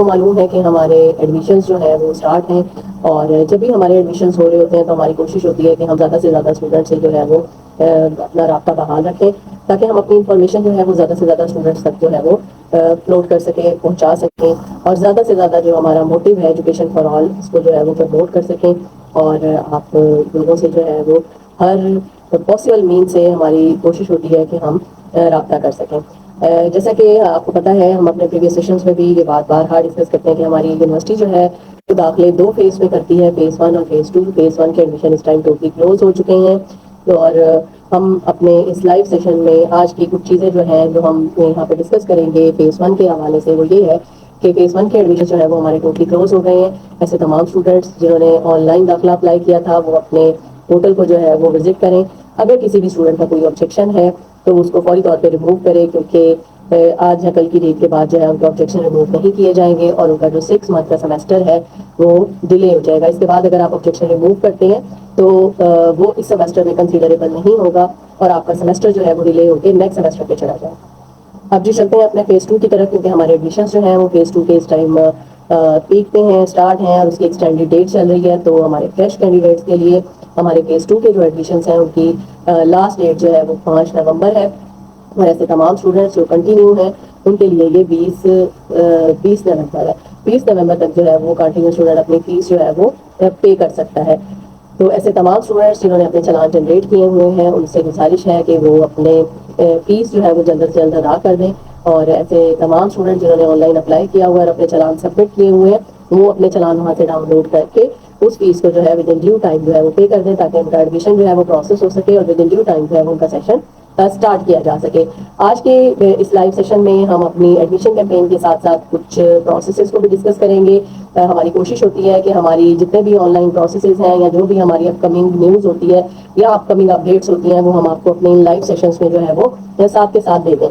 کو معلوم ہے کہ ہمارے ایڈمیشنز جو ہے وہ اسٹارٹ ہیں، اور جب بھی ہمارے ایڈمیشنز ہو رہے ہوتے ہیں تو ہماری کوشش ہوتی ہے کہ ہم زیادہ سے زیادہ اسٹوڈنٹ سے جو ہے وہ اپنا رابطہ بحال رکھیں، تاکہ ہم اپنی انفارمیشن جو ہے وہ زیادہ سے زیادہ اسٹوڈنٹس تک جو ہے وہ فلوٹ کر سکیں، پہنچا سکیں، اور زیادہ سے زیادہ جو ہمارا موٹیو ہے ایجوکیشن فار آل، اس کو جو ہے وہ پروموٹ کر سکیں، اور آپ لوگوں سے جو ہے وہ ہر پاسبل مین سے ہماری کوشش ہوتی ہے کہ ہم رابطہ کر سکیں۔ جیسا کہ آپ کو پتہ ہے، ہم اپنے پریویس سیشنز میں بھی یہ بات بارہا ڈسکس کرتے ہیں کہ ہماری یونیورسٹی جو ہے وہ داخلے 2 فیز میں کرتی ہے، فیز 1 اور فیز 2۔ فیز 1 کے ایڈمیشن اس ٹائم ٹوٹلی کلوز ہو چکے ہیں، اور ہم اپنے اس لائیو سیشن میں آج کی کچھ چیزیں جو ہیں جو ہم یہاں پہ ڈسکس کریں گے فیز 1 کے حوالے سے، وہ یہ ہے کہ فیز 1 کے ایڈمیشن جو ہے وہ ہمارے ٹوٹلی کلوز ہو گئے ہیں۔ ایسے تمام اسٹوڈنٹس جنہوں نے آن لائن داخلہ اپلائی کیا تھا وہ اپنے پورٹل کو جو ہے وہ وزٹ کریں۔ اگر کسی بھی اسٹوڈنٹ کا کوئی آبجیکشن ہے تو اس کو فوری طور پہ ریموو کرے، کیونکہ آج یا کل کی ڈیٹ کے بعد جو ہے ان کے آبجیکشن ریموو نہیں کیے جائیں گے، اور ان کا جو 6 منتھ کا سیمسٹر ہے وہ ڈیلے ہو جائے گا۔ اس کے بعد اگر آپ آبجیکشن ریموو کرتے ہیں تو وہ اس سیمسٹر میں کنسیڈریبل نہیں ہوگا، اور آپ کا سیمسٹر جو ہے وہ ڈیلے ہو کے نیکسٹ سیمسٹر پہ چلا جائے گا۔ اب جی چلتے ہیں اپنے فیز 2 کی طرف، کیونکہ ہمارے ایڈمیشنز جو ہیں وہ فیز 2 کے اس ٹائم پیک پہ ہیں، اسٹارٹ ہیں، اور اس کی ایکسٹینڈیڈ ڈیٹ چل رہی ہے۔ تو ہمارے فریش کینڈیڈیٹس کے لیے ہمارے فیز 2 کے جو ایڈمیشنز ہیں ان کی لاسٹ ڈیٹ جو ہے وہ 5 نومبر ہے، اور ایسے تمام اسٹوڈنٹس جو کنٹینیو ہیں ان کے لیے یہ 20 نومبر ہے۔ 20 نومبر تک جو ہے وہ کنٹینیو اسٹوڈنٹ اپنی فیس جو ہے وہ پے کر سکتا ہے۔ تو ایسے تمام اسٹوڈنٹس جنہوں نے اپنے چلان جنریٹ کیے ہوئے ہیں ان سے گزارش ہے کہ وہ اپنے فیس جو ہے وہ جلد سے جلد ادا کر دیں، اور ایسے تمام اسٹوڈنٹ جنہوں نے آن لائن اپلائی کیا ہوا ہے اور اپنے چلان سبمٹ کیے ہوئے ہیں وہ اپنے چلان وہاں سے ڈاؤن لوڈ کر کے اس فیس کو جو ہے ود ان ڈیو ٹائم جو ہے وہ پے کر دیں، تاکہ ان کا ایڈمیشن جو ہے وہ پروسیس ہو سکے، اور ود ان ڈیو ٹائم جو ہے وہ ان کا سیشن اسٹارٹ کیا جا سکے۔ آج کے اس لائیو سیشن میں ہم اپنی ایڈمیشن کیمپین کے ساتھ ساتھ کچھ پروسیسز کو بھی ڈسکس کریں گے۔ ہماری کوشش ہوتی ہے کہ ہماری جتنے بھی آن لائن پروسیسز ہیں، یا جو بھی ہماری اپ کمنگ نیوز ہوتی ہے یا اپ کمنگ اپڈیٹس ہوتی ہیں، وہ ہم آپ کو اپنے لائیو سیشنز میں جو ہے وہ ساتھ کے ساتھ دے دیں۔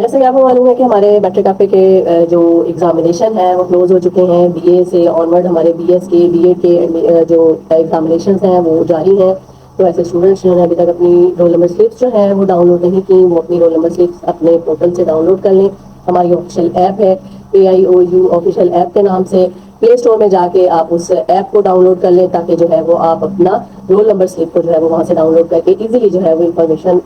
جیسے کہ آپ کو معلوم ہے کہ ہمارے میٹرک آپ کے جو ایگزامینیشن ہیں وہ کلوز ہو چکے ہیں۔ بی اے سے آنورڈ ہمارے بی ایس کے، بی ایڈ کے جو ایگزامینیشنز ہیں وہ جاری ہیں۔ تو ایسے اسٹوڈنٹس جو ہیں ابھی تک اپنی رول نمبر سلپس جو ہیں وہ ڈاؤن لوڈ نہیں کی، وہ اپنی رول نمبر سلپس اپنے پورٹل سے ڈاؤن لوڈ کر لیں۔ ہماری آفیشیل ایپ ہے AIOU آفیشیل ایپ کے نام سے، پلے اسٹور میں جا کے آپ اس ایپ کو ڈاؤن لوڈ کر لیں، تاکہ جو ہے وہ آپ اپنا رول نمبر سلپ کو جو ہے وہ وہاں سے ڈاؤن لوڈ کر کے ایزیلی جو ہے وہ انفارمیشن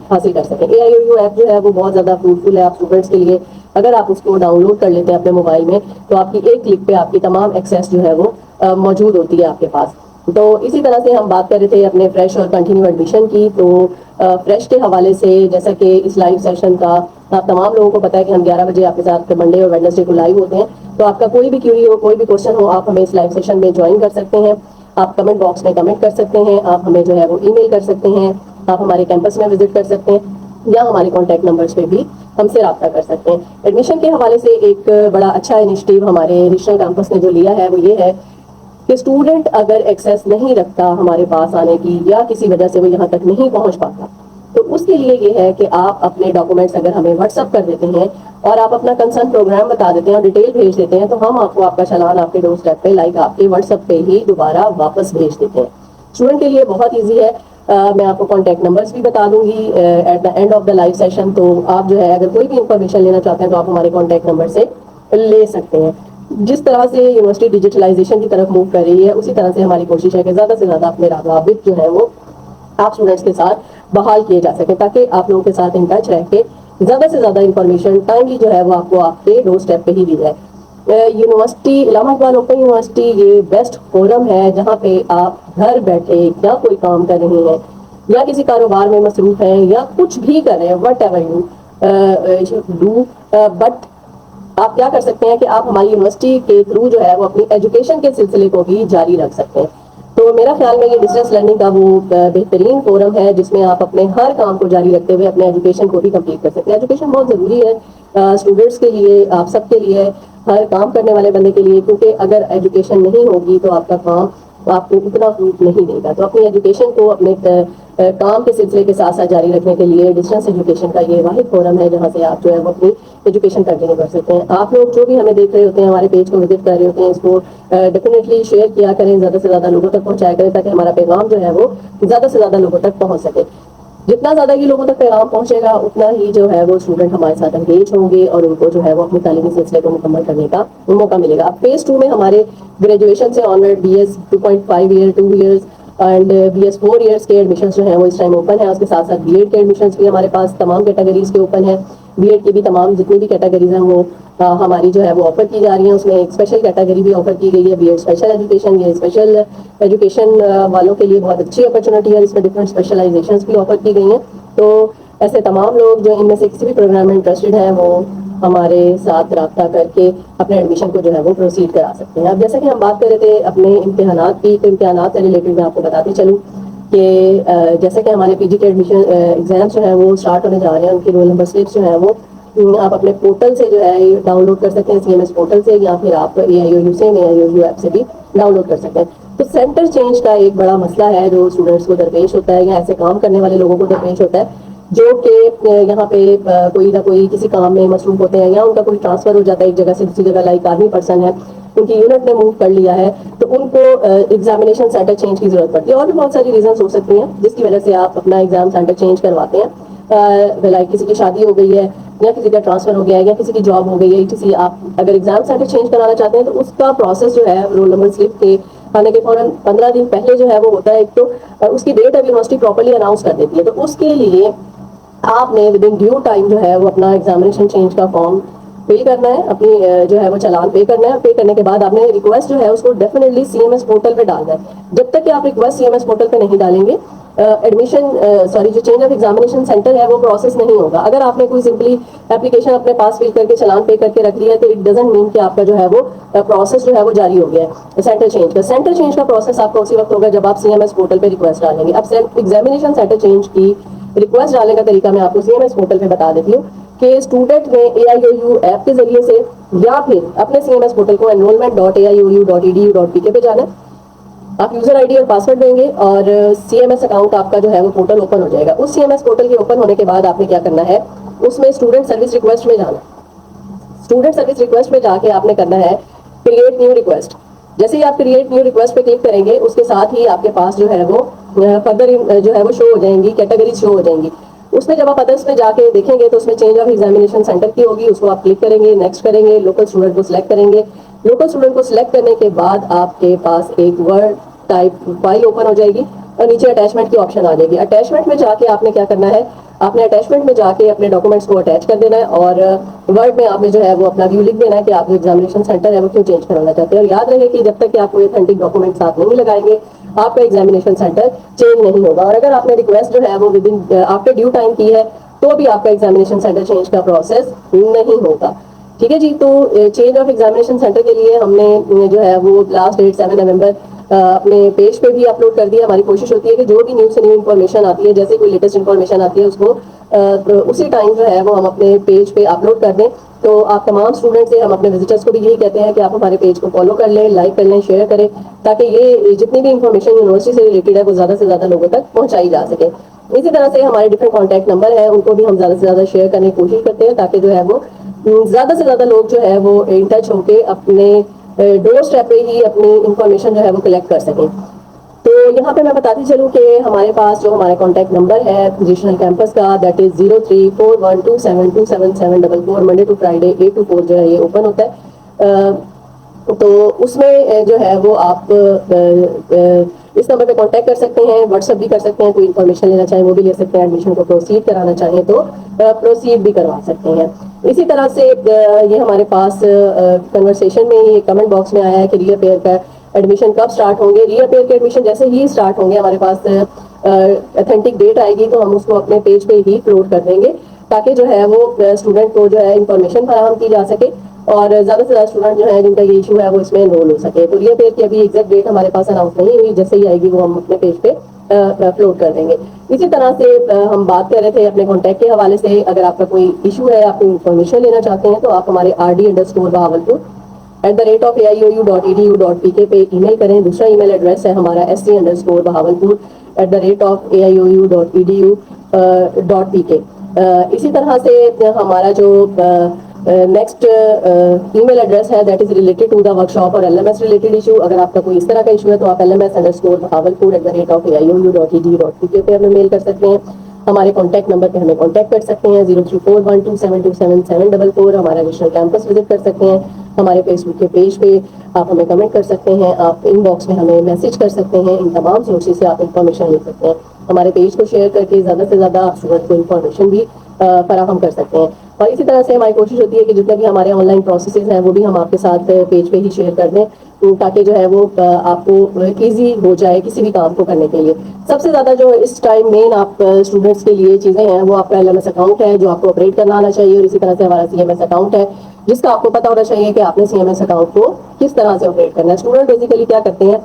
حاصل کر سکیں۔ AIOU ایپ جو ہے وہ بہت زیادہ فروٹفل ہے آپ اسٹوڈنٹس کے لیے۔ اگر آپ اس کو ڈاؤن لوڈ کر لیتے ہیں اپنے موبائل میں تو آپ کی ایک کلک پہ آپ کی تمام ایکسیس جو ہے وہ موجود ہوتی ہے آپ کے پاس۔ تو اسی طرح سے ہم بات کر رہے تھے اپنے فریش اور کنٹینیو ایڈمیشن کی۔ تو فریش کے حوالے سے جیسا کہ اس لائیو سیشن کا آپ تمام لوگوں کو پتا ہے کہ ہم 11 بجے آپ کے ساتھ منڈے اور ویڈنسڈے کو لائیو ہوتے ہیں، تو آپ کا کوئی بھی کیوری ہو، کوئی بھی کوشچن ہو، آپ ہمیں اس لائیو سیشن میں جوائن کر سکتے ہیں۔ آپ کمنٹ باکس میں کمنٹ کر سکتے ہیں، آپ ہمیں جو ہے وہ ای میل کر سکتے ہیں، آپ ہمارے کیمپس میں وزٹ کر سکتے ہیں، یا ہمارے کانٹیکٹ نمبرز پہ بھی ہم سے رابطہ کر سکتے ہیں۔ ایڈمیشن کے حوالے سے ایک بڑا اچھا انیشیٹو ہمارے ریجنل کیمپس نے جو لیا ہے وہ یہ ہے کہ اسٹوڈنٹ اگر ایکسیس نہیں رکھتا ہمارے پاس آنے کی، یا کسی وجہ سے وہ یہاں تک نہیں پہنچ پاتا، تو اس کے لیے یہ ہے کہ آپ اپنے ڈاکومنٹس اگر ہمیں واٹس ایپ کر دیتے ہیں اور آپ اپنا کنسرن پروگرام بتا دیتے ہیں اور ڈیٹیل بھیج دیتے ہیں، تو ہم آپ کو آپ کا چلان آپ کے ڈور اسٹیپ پہ لائک آپ کے واٹس ایپ پہ ہی دوبارہ واپس بھیج دیتے ہیں۔ اسٹوڈنٹ کے لیے بہت ایزی ہے۔ میں آپ کو کانٹیکٹ نمبرز بھی بتا دوں گی at the end of the live session, تو آپ جو ہے اگر کوئی بھی انفارمیشن لینا چاہتے ہیں تو آپ ہمارے کانٹیکٹ نمبر سے لے سکتے ہیں۔ جس طرح سے یونیورسٹی ڈیجیٹلائزیشن کی طرف موو کر رہی ہے، اسی طرح سے ہماری کوشش ہے کہ زیادہ سے زیادہ اپنے روابط جو ہے وہ آپ اسٹوڈنٹس کے ساتھ بحال کیے جا سکیں، تاکہ آپ لوگوں کے ساتھ ان ٹچ رہ کے زیادہ سے زیادہ انفارمیشن ٹائملی جو ہے وہ آپ کو آپ کے ڈور اسٹیپ پہ ہی دی جائے۔ یونیورسٹی علامہ اقبال اوپن یونیورسٹی یہ بیسٹ فورم ہے جہاں پہ آپ گھر بیٹھے یا کوئی کام کر رہے ہیں، یا کسی کاروبار میں مصروف ہیں، یا کچھ بھی کر رہے ہیں، what ever you do, but آپ کیا کر سکتے ہیں کہ آپ ہماری یونیورسٹی کے تھرو جو ہے وہ اپنی ایجوکیشن کے سلسلے کو بھی جاری رکھ سکتے ہیں۔ تو میرا خیال میں یہ ڈسٹینس لرننگ کا وہ بہترین فورم ہے جس میں آپ اپنے ہر کام کو جاری رکھتے ہوئے اپنے ایجوکیشن کو بھی کمپلیٹ کر سکتے ہیں۔ ایجوکیشن بہت ضروری ہے اسٹوڈنٹس کے لیے، آپ سب کے لیے، ہر کام کرنے والے بندے کے لیے، کیونکہ اگر ایجوکیشن نہیں ہوگی تو آپ کا کام آپ کو اتنا فروٹ نہیں دے گا۔ تو اپنی ایجوکیشن کو اپنے کام کے سلسلے کے ساتھ ساتھ جاری رکھنے کے لیے ڈسٹینس ایجوکیشن کا یہ واحد فورم ہے جہاں سے آپ جو ہے وہ اپنی ایجوکیشن کنٹینیو کر سکتے ہیں۔ آپ لوگ جو بھی ہمیں دیکھ رہے ہوتے ہیں، ہمارے پیج کو وزٹ کر رہے ہوتے ہیں، اس کو ڈیفینیٹلی شیئر کیا کریں، زیادہ سے زیادہ لوگوں تک پہنچایا کریں، تاکہ ہمارا پیغام جو ہے وہ زیادہ سے زیادہ لوگوں تک پہنچ سکے۔ جتنا زیادہ یہ لوگوں تک پیغام پہنچے گا اتنا ہی جو ہے وہ اسٹوڈنٹ ہمارے ساتھ انگیج ہوں گے اور ان کو جو ہے وہ اپنے تعلیمی سلسلے کو مکمل کرنے کا موقع ملے گا. اب فیز 2 میں ہمارے گریجویشن سے onward BS 2.5 year 2 years and BS 4 years کے ایڈمیشن جو ہیں وہ اس ٹائم اوپن ہے. اس کے ساتھ ساتھ B.Ed کے ایڈمیشن بھی ہمارے پاس تمام کیٹیگریز کے اوپن ہیں. B.Ed کی بھی تمام جتنی بھی کیٹیگریز ہیں وہ ہماری جو ہے وہ آفر کی جا رہی ہیں. اس میں ایک اسپیشل کیٹیگری بھی آفر کی گئی ہے B.Ed اسپیشل ایجوکیشن. یہ اسپیشل ایجوکیشن والوں کے لیے بہت اچھی اپرچونیٹی ہے. اس میں ڈفرینٹ اسپیشلائزیشنس بھی آفر کی گئی ہیں. تو ایسے تمام لوگ جو ان میں سے کسی بھی پروگرام میں انٹرسٹڈ ہیں وہ ہمارے ساتھ رابطہ کر کے اپنے ایڈمیشن کو جو ہے وہ پروسیڈ کرا سکتے ہیں. اب جیسا کہ ہم بات کر رہے تھے اپنے امتحانات کی, تو امتحانات سے ریلیٹڈ میں آپ کو بتاتی چلوں کہ جیسے کہ ہمارے PG کے ایڈمیشن ایگزامس جو ہیں وہ اسٹارٹ ہونے جا رہے ہیں. ان کی رول نمبر سلپس جو ہیں وہ آپ اپنے پورٹل سے جو ہے ڈاؤن لوڈ کر سکتے ہیں, CMS پورٹل سے, یا پھر آپ AIOU سے AIOU ایپ سے بھی ڈاؤن لوڈ کر سکتے ہیں. تو سینٹر چینج کا ایک بڑا مسئلہ ہے جو اسٹوڈنٹس کو درپیش ہوتا ہے یا ایسے کام کرنے والے لوگوں کو درپیش ہوتا ہے جو کہ یہاں پہ کوئی نہ کوئی کسی کام میں مصروف ہوتے ہیں یا ان کا کوئی ٹرانسفر ہو جاتا ہے ایک جگہ سے دوسری جگہ. لائک آرمی پرسن ہے, ان کی یونٹ نے موو کر لیا ہے, تو ان کو ایگزامینیشن سینٹر چینج کی ضرورت پڑتی ہے. اور بھی بہت ساری ریزنس ہو سکتی ہیں جس کی وجہ سے آپ اپنا ایگزام سینٹر چینج کرواتے ہیں. لائک کسی کی شادی ہو گئی ہے, یا کسی کا ٹرانسفر ہو گیا ہے, یا کسی کی جاب ہو گئی ہے, کسی آپ اگر ایگزام سینٹر چینج کرانا چاہتے ہیں تو اس کا پروسیس جو ہے رول نمبر سلپ کے آنے کے فوراً 15 دن پہلے جو ہے وہ ہوتا ہے. ایک تو اس کی ڈیٹ اب یونیورسٹی پراپرلی اناؤنس کر دیتی ہے, تو اس کے لیے آپ نے ود ان ڈیو ٹائم جو ہے وہ اپنا ایگزامینیشن چینج کا فارم فل کرنا ہے, اپنی جو ہے وہ چالان پے کرنا ہے. پے کرنے کے بعد آپ نے ریکویسٹ جو ہے اس کو ڈیفینیٹلی CMS پورٹل پہ ڈالنا ہے. جب تک کہ آپ ریکویسٹ CMS پورٹل پہ نہیں ڈالیں گے ایڈمیشن جو چینج آف ایگزامینیشن سینٹر ہے وہ پروسیس نہیں ہوگا. اگر آپ نے کوئی سمپلی اپلیکیشن اپنے پاس فل کر کے چالان پے کر کے رکھ لیا ہے تو اٹ ڈزنٹ مین کہ آپ کا جو ہے وہ پروسیس جو ہے وہ جاری ہو گیا ہے سینٹر چینج کا. سینٹر چینج کا پروسیس آپ کا اسی وقت ہوگا جب آپ CMS پورٹل پہ ریکویسٹ ڈالیں گے. اب ایگزامینیشن سینٹر چینج کی ریکویسٹ ڈالنے کا طریقہ میں آپ کو CMS پورٹل پہ بتا دیتی ہوں کہ اسٹوڈنٹ نے AIOU ایپ کے ذریعے سے یا پھر اپنے CMS پورٹل کو enrollment.aiou.edu.pk پہ جانا ہے. آپ یوزر ID اور پاسورڈ دیں گے اور CMS اکاؤنٹ آپ کا جو ہے وہ پورٹل اوپن ہو جائے گا. اس CMS پورٹل کے اوپن ہونے کے بعد آپ نے کیا کرنا ہے, اس میں اسٹوڈنٹ سروس ریکویسٹ میں جانا. اسٹوڈنٹ سروس ریکویسٹ میں جا کے آپ نے کرنا ہے کریٹ نیو ریکویسٹ. جیسے ہی آپ کریٹ نیو ریکویسٹ پہ کلک کریں گے اس کے ساتھ ہی آپ کے پاس جو ہے وہ فردر جو ہے وہ شو ہو جائیں گی, کیٹیگری شو ہو جائیں گی. اس میں جب آپ ادرس میں جا کے دیکھیں گے تو اس میں چینج آف ایگزامینیشن سینٹر کی ہوگی, اس کو آپ کلک کریں گے, نیکسٹ کریں گے, لوکل اسٹوڈنٹ کو سلیکٹ کریں گے. لوکل اسٹوڈنٹ کو سلیکٹ کرنے کے بعد آپ کے پاس ایک ورڈ ٹائپ فائل اوپن ہو جائے گی اور نیچے اٹیچمنٹ کی آپشن آ جائے گی. اٹیچمنٹ میں جا کے آپ نے کیا کرنا ہے, آپ نے اٹیچمنٹ میں جا کے اپنے ڈاکومنٹس کو اٹیچ کر دینا ہے اور ورڈ میں آپ نے جو ہے وہ اپنا ویو لکھ دینا ہے کہ آپ ایگزامینیشن سینٹر ہے وہ کیوں چینج کرانا چاہتے ہیں. اور یاد رہے کہ جب تک کہ آپ کوئی اتھینٹک ڈاکومنٹ ساتھ نہیں لگائیں گے آپ کا ایگزامینیشن سینٹر چینج نہیں ہوگا. اور اگر آپ نے ریکویسٹ جو ہے وہ with in after due time کی ہے تو بھی آپ کا ایگزامینیشن سینٹر چینج کا پروسیس نہیں ہوگا. ٹھیک ہے جی. تو چینج آف ایگزامینیشن سینٹر کے لیے ہم نے جو ہے وہ لاسٹ ڈیٹ 7 نومبر اپنے پیج پہ بھی اپلوڈ کر دیا. ہماری کوشش ہوتی ہے کہ جو بھی نیو سے نیو انفارمیشن آتی ہے, جیسے کوئی لیٹسٹ انفارمیشن آتی ہے, اس کو اسی ٹائم جو ہے وہ ہم اپنے پیج پہ اپلوڈ کر دیں. تو آپ تمام اسٹوڈنٹ سے ہم اپنے وزٹرس کو بھی یہی کہتے ہیں کہ آپ ہمارے پیج کو فالو کر لیں, لائک کر لیں, شیئر کریں, تاکہ یہ جتنی بھی انفارمیشن یونیورسٹی سے ریلیٹڈ ہے وہ زیادہ سے زیادہ لوگوں تک پہنچائی جا سکے. اسی طرح سے ہمارے ڈفرنٹ کانٹیکٹ نمبر ہیں, ان کو بھی ہم زیادہ سے زیادہ شیئر کرنے کی کوشش کرتے ہیں تاکہ جو ہے وہ زیادہ سے زیادہ لوگ جو ہے وہ ان ٹچ ہو کے اپنے ڈور اسٹیپ پہ ہی اپنی انفارمیشن جو ہے وہ کلیکٹ کر سکیں. تو یہاں پہ میں بتاتی چلوں کہ ہمارے پاس جو ہمارا کانٹیکٹ نمبر ہے پوزیشنل کیمپس کا, that is 0341272744. Monday to Friday 8 to 4 جو ہے یہ اوپن ہوتا ہے. تو اس میں جو ہے وہ آپ اس نمبر پہ کانٹیکٹ کر سکتے ہیں, واٹس ایپ بھی کر سکتے ہیں, کوئی انفارمیشن لینا چاہیں وہ بھی لے سکتے ہیں, ایڈمیشن کو پروسیڈ کرانا چاہیں تو پروسیڈ بھی کروا سکتے ہیں. اسی طرح سے یہ ہمارے پاس کنورسیشن میں یہ کمنٹ باکس میں آیا ہے کہ ری اپیئر کا ایڈمیشن کب سٹارٹ ہوں گے. ری اپیئر کے ایڈمیشن جیسے ہی سٹارٹ ہوں گے ہمارے پاس اتھینٹک ڈیٹ آئے گی تو ہم اس کو اپنے پیج پہ ہی اپلوڈ کر دیں گے تاکہ جو ہے وہ اسٹوڈنٹ کو جو ہے انفارمیشن فراہم کی جا سکے اور زیادہ سے زیادہ اسٹوڈنٹ جو ہے جن کا یہ ایشو ہے وہ اس میں انرول ہو سکے. تو ری اپیئر کی ابھی ایگزیکٹ ڈیٹ ہمارے پاس اناؤنس نہیں ہوئی, جیسے ہی آئے گی وہ ہم اپنے پیج پہ اپلوڈ کر دیں گے. اسی طرح سے ہم بات کر رہے تھے اپنے کانٹیکٹ کے حوالے سے, اگر آپ کا کوئی ایشو ہے, آپ کو انفارمیشن لینا چاہتے ہیں تو آپ ہمارے RD_Bahawalpur@aiou.edu.pk پہ ای میل کریں. دوسرا ای میل ایڈریس ہے ہمارا SC_Bahawalpur@aiou.edu.pk. اسی طرح سے ہمارا جو نیکسٹ ای میل ایڈریس ہے that is related to the workshop اور LMS ریلیٹڈ ایشو. اگر آپ کا کوئی اس طرح کا ایشو ہے تو آپ LMS_Bahawalpur@aiou.edu.pk پہ ہمیں میل کر سکتے ہیں. ہمارے کانٹیکٹ نمبر پہ ہمیں کانٹیکٹ کر سکتے ہیں 034127277744. ہمارا ایڈیشنل کیمپس وزٹ کر سکتے ہیں. ہمارے فیس بک کے پیج پہ آپ ہمیں کمنٹ کر سکتے ہیں. آپ ان باکس میں ہمیں میسج کر سکتے ہیں. ان تمام سورسز سے آپ انفارمیشن لے سکتے ہیں. ہمارے پیج کو شیئر کر کے زیادہ سے زیادہ آپ اسٹوڈنٹ کو انفارمیشن بھی فراہم کر سکتے ہیں. اور اسی طرح سے ہماری کوشش ہوتی ہے کہ جتنے بھی ہمارے آن لائن پروسیسز ہیں وہ بھی ہم آپ کے ساتھ پیج پہ ہی شیئر کر دیں, تاکہ جو ہے وہ آپ کو ایزی ہو جائے کسی بھی کام کو کرنے کے لیے. سب سے زیادہ جو اس ٹائم مین آپ اسٹوڈنٹس کے لیے چیزیں ہیں وہ آپ کا LMS اکاؤنٹ ہے, جو آپ کو آپریٹ کرنا آنا چاہیے. اور اسی طرح سے ہمارا CMS اکاؤنٹ ہے, جس کا آپ کو پتا ہونا چاہیے کہ آپ نے CMS اکاؤنٹ کو کس طرح سے آپریٹ کرنا ہے. اسٹوڈنٹ بیسیکلی کیا کرتے ہیں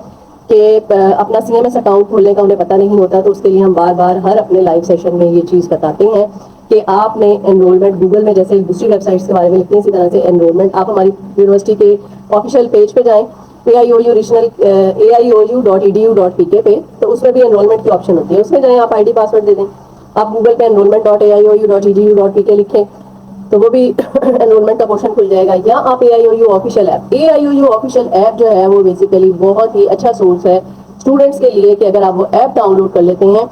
کہ اپنا CMS اکاؤنٹ کھولنے کا انہیں پتہ نہیں ہوتا, تو اس کے لیے ہم بار بار ہر اپنے لائیو سیشن میں یہ چیز بتاتے ہیں کہ آپ نے انرولمنٹ گوگل میں جیسے دوسری ویب سائٹس کے بارے میں لکھتے ہیں, اسی طرح سے انرولمنٹ آپ ہماری یونیورسٹی کے آفیشیل پیج پہ جائیں, AIOU.edu.pk پہ, تو اس میں بھی انرولمنٹ کی آپشن ہوتی ہے. اس میں جائیں, آپ ID پاسورڈ دے دیں. آپ گوگل پہ enrollment.aiou.edu.pk لکھیں تو وہ بھی انرولمنٹ کا پورشن کھل جائے گا. یا آپ AIOU official app, AIOU official app جو ہے وہ بیسیکلی بہت ہی اچھا سورس ہے اسٹوڈنٹس کے لیے, کہ اگر آپ وہ ایپ ڈاؤن لوڈ کر لیتے ہیں,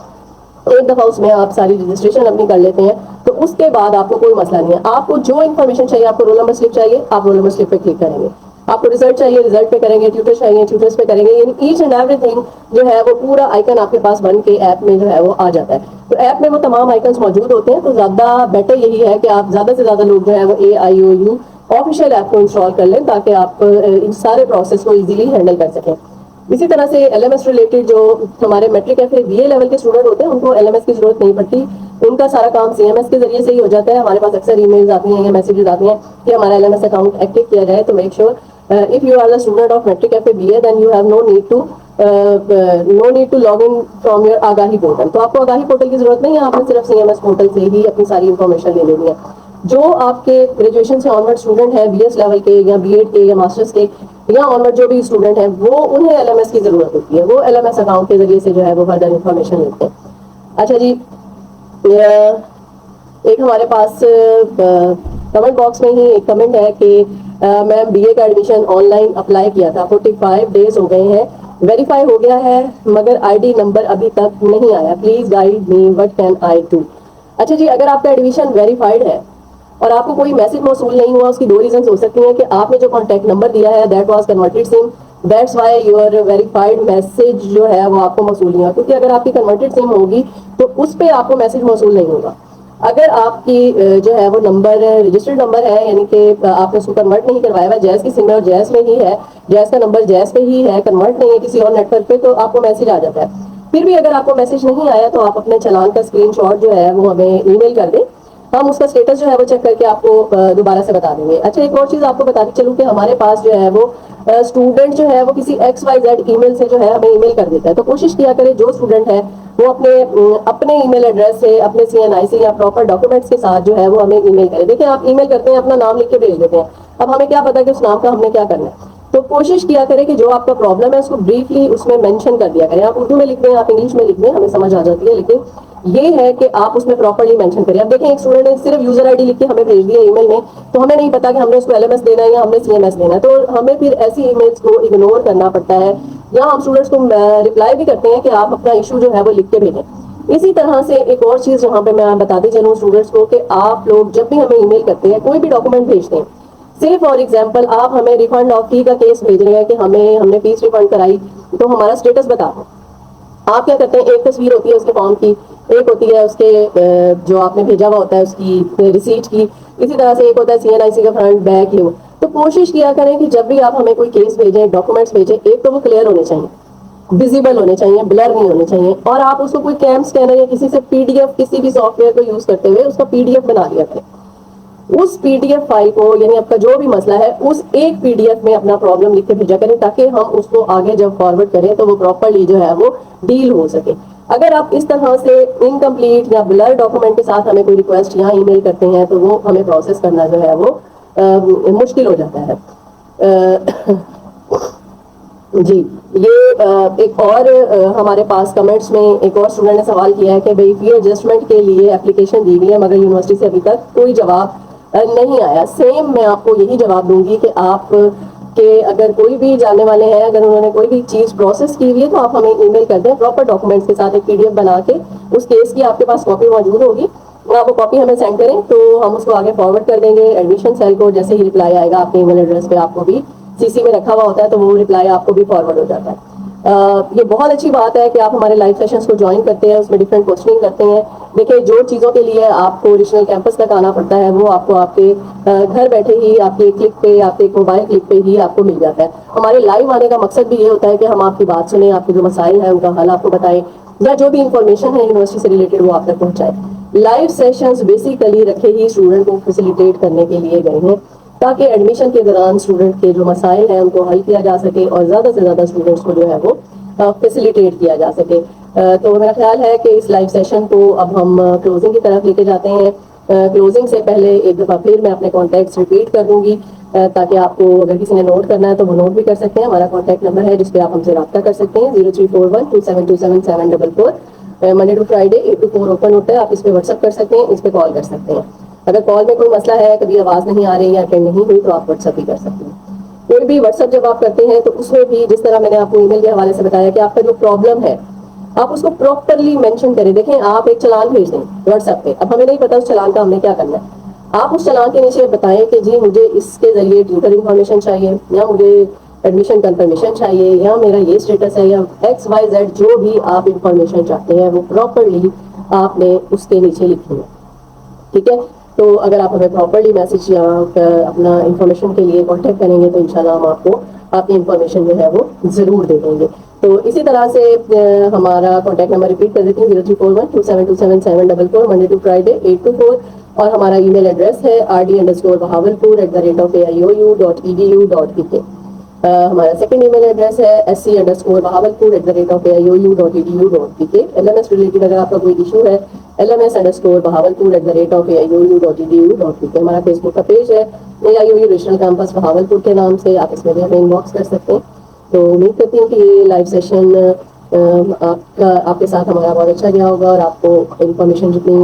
ایک دفعہ اس میں آپ ساری رجسٹریشن اپنی کر لیتے ہیں, تو اس کے بعد آپ کو کوئی مسئلہ نہیں ہے. آپ کو جو انفارمیشن چاہیے, آپ کو رول نمبر سلپ چاہیے, آپ رول نمبر سلپ پہ کلک کریں گے. آپ کو ریزلٹ چاہیے, ریزلٹ پہ کریں گے. ٹیوٹر چاہیے, ٹیوٹرس پہ کریں گے. یعنی ایچ اینڈ ایوری تھنگ جو ہے وہ پورا آئکن آپ کے پاس بن کے ایپ میں جو ہے وہ آ جاتا ہے. تو ایپ میں وہ تمام آئکنس موجود ہوتے ہیں. تو زیادہ بیٹر یہی ہے کہ آپ زیادہ سے زیادہ لوگ جو ہے وہ AIOU آفیشیل ایپ کو انسٹال کر لیں, تاکہ آپ ان سارے پروسیس کو ایزیلی ہینڈل کر سکیں. اسی طرح سے LMS ریلیٹڈ جو ہمارے میٹرک یا پھر BA لیول کے اسٹوڈنٹ ہوتے ہیں, ان کو LMS کی ضرورت نہیں پڑتی. ان کا سارا کام CMS کے ذریعے سے ہی ہو جاتا ہے. ہمارے پاس اکثر ای میلز آتی ہیں یا میسیجز آتی ہیں کہ ہمارا LMS اکاؤنٹ ایکٹیو کیا جائے. تو make sure if you are the student of metric یا پھر BA, then you have no need to log in from your آگاہی پورٹل. تو آپ کو آگاہی پورٹل کی ضرورت نہیں ہے, آپ نے صرف CMS پورٹل سے ہی اپنی ساری انفارمیشن لے لینی ہے. جو آپ کے گریجویشن سے آنورڈ اسٹوڈنٹ ہیں, BS لیول کے یا B.Ed کے یا ماسٹرس کے یا آنورڈ جو بھی اسٹوڈنٹ ہیں, وہ انہیں LMS کی ضرورت ہوتی ہے. وہ LMS اکاؤنٹ کے ذریعے سے جو ہے وہ فردر انفارمیشن لیتے ہیں. اچھا جی, ایک ہمارے پاس کمنٹ باکس میں ہی ایک کمنٹ ہے کہ میم BA کا ایڈمیشن آن لائن اپلائی کیا تھا, 45 days ہو گئے ہیں, ویریفائی ہو گیا ہے مگر ID نمبر ابھی تک نہیں آیا, please guide me what can I do. اچھا جی, اگر آپ کا ایڈمیشن ویریفائڈ ہے اور آپ کو کوئی میسج موصول نہیں ہوا, اس کی دو ریزنس ہو سکتی ہیں کہ آپ نے جو کانٹیکٹ نمبر دیا ہے that was converted some, that's why your verified message جو ہے وہ آپ کو موصول نہیں ہوا. کیونکہ اگر آپ کی کنورٹڈ سم ہوگی تو اس پہ آپ کو میسج موصول نہیں ہوگا. اگر آپ کی جو ہے وہ نمبر رجسٹرڈ نمبر ہے, یعنی کہ آپ نے اس کو کنورٹ نہیں کروایا ہوا, جیز کی سم ہے اور جیز میں ہی ہے, جیز کا نمبر جیز پہ ہی ہے, کنورٹ نہیں ہے کسی اور نیٹ ورک پہ, تو آپ کو میسج آ جاتا ہے. پھر بھی اگر آپ کو میسج نہیں آیا تو آپ اپنے چلان کا اسکرین شاٹ جو ہے وہ ہمیں ای میل کر دیں, ہم اس کا اسٹیٹس جو ہے وہ چیک کر کے آپ کو دوبارہ سے بتا دیں گے. اچھا, ایک اور چیز آپ کو بتاتی چلوں کہ ہمارے پاس جو ہے وہ اسٹوڈنٹ جو ہے وہ کسی XYZ ای میل سے جو ہے ہمیں ای میل کر دیتا ہے. تو کوشش کیا کرے جو اسٹوڈنٹ ہے وہ اپنے ای میل ایڈریس سے, اپنے CNI سے یا پراپر ڈاکومنٹس کے ساتھ جو ہے وہ ہمیں ای میل کرے. دیکھیں, آپ ای میل کرتے ہیں, اپنا نام لکھ کے بھیج دیتے ہیں, اب ہمیں کیا پتا کہ اس نام کا ہم نے کیا کرنا ہے. تو کوشش کیا کرے کہ جو آپ کا پرابلم ہے اس کو بریفلی اس میں مینشن کر دیا کریں. آپ اردو میں لکھ دیں, آپ انگلش میں لکھ دیں, ہمیں سمجھ آ جاتی ہے, لیکن یہ ہے کہ آپ اس میں پراپرلی مینشن کریں. اب دیکھیں, ایک اسٹوڈنٹ نے صرف یوزر ID لکھ کے ہمیں بھیج دیا ای میل میں, تو ہمیں نہیں پتا کہ ہم نے اس کو LMS دینا ہے یا ہم نے CMS دینا ہے, تو ہمیں پھر ایسی ای میلس کو اگنور کرنا پڑتا ہے. یا ہم اسٹوڈنٹس کو رپلائی بھی کرتے ہیں کہ آپ اپنا ایشو جو ہے وہ لکھ کے بھیجیں. اسی طرح سے ایک اور چیز جہاں پہ میں بتاتی چلوں اسٹوڈنٹس کو کہ آپ لوگ جب بھی ہمیں ای میل کرتے ہیں, کوئی بھی ڈاکومنٹ بھیجتے ہیں, صرف فار ایگزامپل آپ ہمیں ریفنڈ آف فی کا کیس بھیج رہے ہیں کہ ہم نے فیس ریفنڈ کرائی, تو ہمارا اسٹیٹس بتا دو. آپ کیا کرتے ہیں, ایک تصویر ہوتی ہے اس کے فارم کی, ایک ہوتی ہے اس کے جو آپ نے بھیجا ہوا ہوتا ہے اس کی ریسیٹ کی, اسی طرح سے ایک ہوتا ہے CNIC کا فرنٹ بیک. تو کوشش کیا کریں کہ جب بھی آپ ہمیں کوئی کیس بھیجیں, ڈاکومنٹس بھیجیں, ایک تو وہ کلیئر ہونے چاہیے, ویزیبل ہونے چاہیے, بلر نہیں ہونے چاہیے, اور آپ اس کو کوئی کیم اسکینر یا کسی سے PDF کسی بھی سافٹ ویئر کو یوز کرتے ہوئے اس کا PDF بنا دیا کریں. اس PDF فائل کو, یعنی آپ کا جو بھی مسئلہ ہے, اس ایک PDF میں اپنا پرابلم لکھ کے بھیجا کریں, تاکہ ہم اس کو آگے جب فارورڈ کریں تو وہ پراپرلی جو ہے وہ ڈیل ہو سکے. اگر آپ اس طرح سے انکمپلیٹ یا بلر ڈاکومنٹ کے ساتھ ہمیں کوئی ریکویسٹ یا ای میل کرتے ہیں, تو وہ ہمیں پروسیس کرنا جو ہے وہ مشکل ہو جاتا ہے. جی, یہ ایک اور ہمارے پاس کمنٹس میں ایک اور اسٹوڈنٹ نے سوال کیا ہے کہ بھائی فی ایڈجسٹمنٹ کے لیے اپلیکیشن دی ہوئی ہے مگر یونیورسٹی سے ابھی تک کوئی جواب نہیں آیا. سیم میں آپ کو یہی جواب دوں گی کہ آپ کہ اگر کوئی بھی جاننے والے ہیں، اگر انہوں نے کوئی بھی چیز پروسیس کی ہوئی ہے تو آپ ہمیں ای میل کر دیں پراپر ڈاکومنٹس کے ساتھ، ایک PDF بنا کے اس کیس کی آپ کے پاس کاپی موجود ہوگی، آپ وہ کاپی ہمیں سینڈ کریں تو ہم اس کو آگے فارورڈ کر دیں گے ایڈمیشن سیل کو. جیسے ہی رپلائی آئے گا آپ کے ای میل ایڈریس پہ، آپ کو بھی CC میں رکھا ہوا ہوتا ہے تو وہ رپلائی آپ کو بھی فارورڈ ہو جاتا ہے. یہ بہت اچھی بات ہے کہ آپ ہمارے لائیو سیشنز کو جوائن کرتے ہیں، اس میں ڈفرینٹ کوشچننگ کرتے ہیں. دیکھیں جو چیزوں کے لیے آپ کو ریجنل کیمپس تک آنا پڑتا ہے وہ آپ کو آپ کے گھر بیٹھے ہی، آپ کے کلک پہ، آپ کے موبائل کلک پہ ہی آپ کو مل جاتا ہے. ہمارے لائیو آنے کا مقصد بھی یہ ہوتا ہے کہ ہم آپ کی بات سنیں، آپ کے جو مسائل ہیں ان کا حل آپ کو بتائیں، یا جو بھی انفارمیشن ہے یونیورسٹی سے ریلیٹڈ وہ آپ تک پہنچائے. لائیو سیشنز بیسیکلی رکھے ہی اسٹوڈنٹ کو فیسیلیٹیٹ کرنے کے لیے گئے ہیں تاکہ ایڈمیشن کے دوران اسٹوڈنٹ کے جو مسائل ہیں ان کو حل کیا جا سکے اور زیادہ سے زیادہ اسٹوڈنٹس کو جو ہے وہ فیسیلیٹیٹ کیا جا سکے. تو میرا خیال ہے کہ اس لائیو سیشن کو اب ہم کلوزنگ کی طرف لے کے جاتے ہیں. کلوزنگ سے پہلے ایک دفعہ پھر میں اپنے کانٹیکٹس ریپیٹ کر دوں گی تاکہ آپ کو اگر کسی نے نوٹ کرنا ہے تو وہ نوٹ بھی کر سکتے ہیں. ہمارا کانٹیکٹ نمبر ہے جس پہ آپ ہم سے رابطہ کر سکتے ہیں 034127277744. Monday to Friday 8 to 4 open ہوتا ہے. آپ اس پہ واٹس ایپ کر سکتے ہیں، اس پہ کال کر سکتے ہیں. اگر کال میں کوئی مسئلہ ہے، کبھی آواز نہیں آ رہی یا اٹینڈ نہیں ہوئی تو آپ واٹس ایپ بھی کر سکتے ہیں. کوئی بھی واٹس ایپ جب آپ کرتے ہیں تو اس میں بھی جس طرح میں نے آپ کو ای میل کے حوالے سے بتایا کہ آپ کا جو پرابلم ہے آپ اس کو پراپرلی مینشن کریں. دیکھیں آپ ایک چلان بھیج دیں واٹس ایپ پہ، اب ہمیں نہیں پتا اس چلان کا ہم نے کیا کرنا ہے. آپ اس چلان کے نیچے بتائیں کہ جی مجھے اس کے ذریعے ٹیوٹر انفارمیشن چاہیے، یا مجھے ایڈمیشن کنفرمیشن چاہیے، یا میرا یہ اسٹیٹس ہے، یا XYZ جو بھی آپ انفارمیشن چاہتے ہیں وہ پراپرلی آپ نے اس کے نیچے لکھی ہے. ٹھیک ہے؟ تو اگر آپ ہمیں پراپرلی میسج یا اپنا انفارمیشن کے لیے کانٹیکٹ کریں گے تو انشاءاللہ ہم آپ کو آپ کی انفارمیشن جو ہے وہ ضرور دے دیں گے. تو اسی طرح سے ہمارا کانٹیکٹ نمبر ریپیٹ کر دیتی ہوں 034127277744 منڈے ٹو فرائیڈے 8 to 4. اور ہمارا ای میل ایڈریس ہے rd_bahawalpur@edu.edu.ek. ہمارا سیکنڈ ای میل ایڈریس ہے sc_bahawalpur@edu.edu.ek. LMS ریلیٹڈ اگر آپ کا کوئی ایشو ہے LMS_bahawalpur@edu.edu.ek. ہمارا فیس بک کا پیج ہے AIOU ریجنل کیمپس بہاولپور کے نام سے، آپ اس میں بھی ہمیں ان باکس کر سکتے ہیں. تو امید کرتی ہوں کہ یہ لائیو سیشن آپ کے ساتھ ہمارا بہت اچھا گیا ہوگا اور آپ کو انفارمیشن جتنی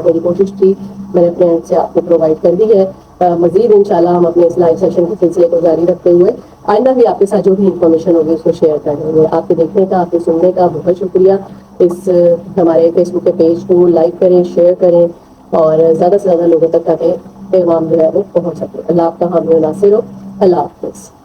میری کوشش تھی میں نے اپنے اینڈ سے آپ کو پرووائڈ کر دی ہے. مزید انشاءاللہ ہم اپنے اس لائیو سیشن کے سلسلے کو جاری رکھتے ہوئے آئندہ بھی آپ کے ساتھ جو بھی انفارمیشن ہوگی اس کو شیئر کر دیں گے. آپ کے دیکھنے کا، آپ کے سننے کا بہت شکریہ. اس ہمارے فیس بک کے پیج کو لائک کریں، شیئر کریں اور زیادہ سے زیادہ لوگوں تک تاکہ پیغام جو ہے وہ پہنچ سکے. اللہ آپ کا حامی و ناصر ہو. اللہ حافظ.